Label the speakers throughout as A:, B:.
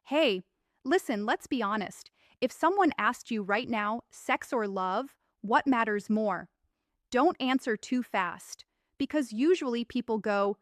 A: Hey, listen, let's be honest. If someone asked you right now, sex or love, what matters more? Don't answer too fast, because usually people go,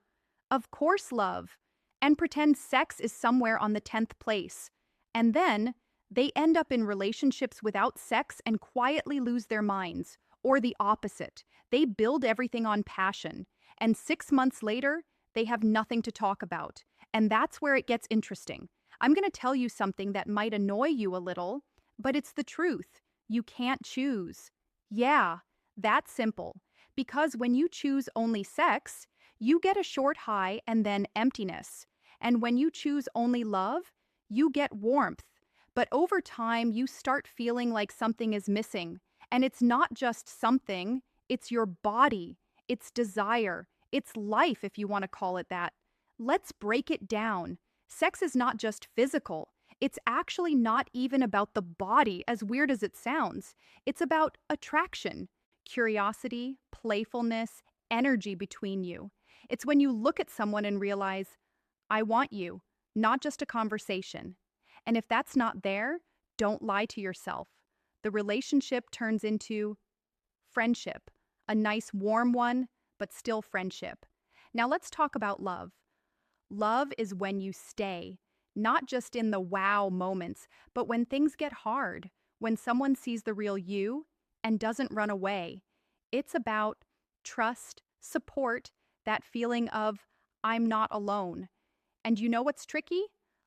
A: of course, love, and pretend sex is somewhere on the 10th place. And then they end up in relationships without sex and quietly lose their minds. Or the opposite. They build everything on passion, and 6 months later, they have nothing to talk about. And that's where it gets interesting. I'm going to tell you something that might annoy you a little, but it's the truth. You can't choose. Yeah, that's simple. Because when you choose only sex, you get a short high and then emptiness. And when you choose only love, you get warmth. But over time, you start feeling like something is missing. And it's not just something, it's your body, it's desire, it's life, if you want to call it that. Let's break it down. Sex is not just physical. It's actually not even about the body, as weird as it sounds. It's about attraction, curiosity, playfulness, energy between you. It's when you look at someone and realize, I want you, not just a conversation. And if that's not there, don't lie to yourself. The relationship turns into friendship, a nice warm one, but still friendship. Now let's talk about love. Love is when you stay, not just in the wow moments, but when things get hard, when someone sees the real you and doesn't run away. It's about trust, support, that feeling of, I'm not alone. And you know what's tricky?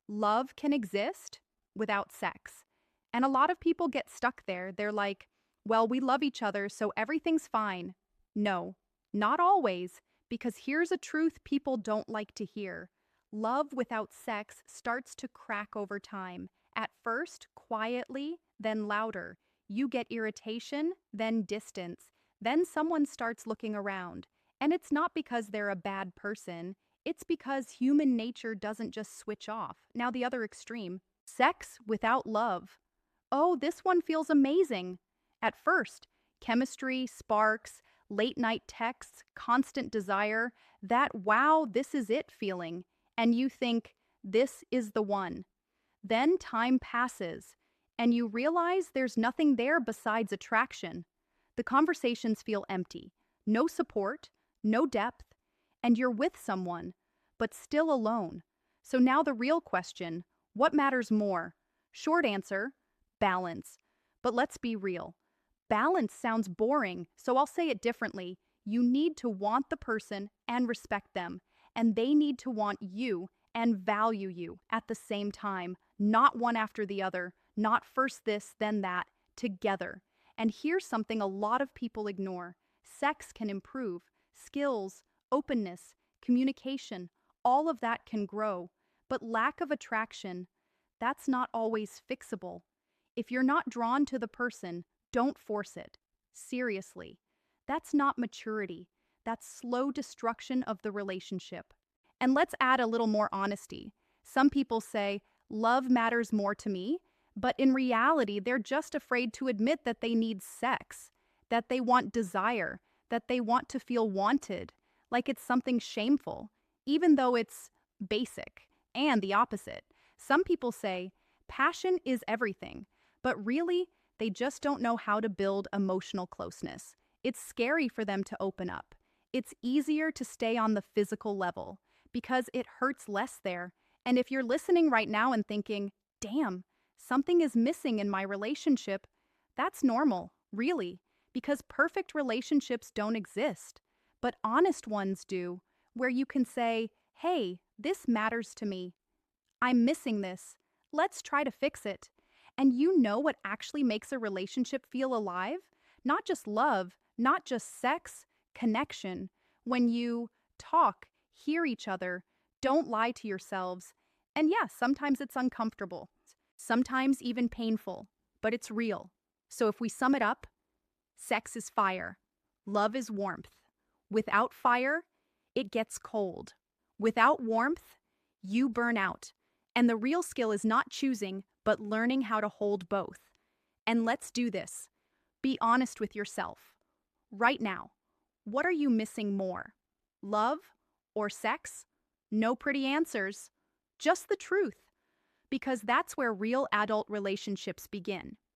A: Love can exist without sex. And a lot of people get stuck there. They're like, well, we love each other, so everything's fine. No, not always, because here's a truth people don't like to hear. Love without sex starts to crack over time. At first, quietly, then louder. You get irritation, then distance. Then someone starts looking around. And it's not because they're a bad person. It's because human nature doesn't just switch off. Now, the other extreme, sex without love. Oh, this one feels amazing. At first, chemistry, sparks, late night texts, constant desire, that wow, this is it feeling. And you think, this is the one. Then time passes, and you realize there's nothing there besides attraction. The conversations feel empty, no support, no depth, and you're with someone, but still alone. So now the real question, what matters more? Short answer, balance. But let's be real. Balance sounds boring, so I'll say it differently. You need to want the person and respect them, and they need to want you and value you at the same time, not one after the other, not first this, then that, together. And here's something a lot of people ignore. Sex can improve. Skills, openness, communication, all of that can grow. But lack of attraction, that's not always fixable. If you're not drawn to the person, don't force it. Seriously. That's not maturity. That's slow destruction of the relationship. And let's add a little more honesty. Some people say, love matters more to me, but in reality, they're just afraid to admit that they need sex, that they want desire, that they want to feel wanted, like it's something shameful, even though it's basic. And the opposite. Some people say, passion is everything, but really, they just don't know how to build emotional closeness. It's scary for them to open up. It's easier to stay on the physical level because it hurts less there. And if you're listening right now and thinking, damn, something is missing in my relationship, that's normal, really, because perfect relationships don't exist. But honest ones do, where you can say, hey, this matters to me. I'm missing this. Let's try to fix it. And you know what actually makes a relationship feel alive? Not just love, not just sex, connection. When you talk, hear each other, don't lie to yourselves. And yeah, sometimes it's uncomfortable, sometimes even painful, but it's real. So if we sum it up, sex is fire, love is warmth. Without fire, it gets cold. Without warmth, you burn out. And the real skill is not choosing, but learning how to hold both. And let's do this. Be honest with yourself. Right now, what are you missing more? Love or sex? No pretty answers, just the truth. because that's where real adult relationships begin.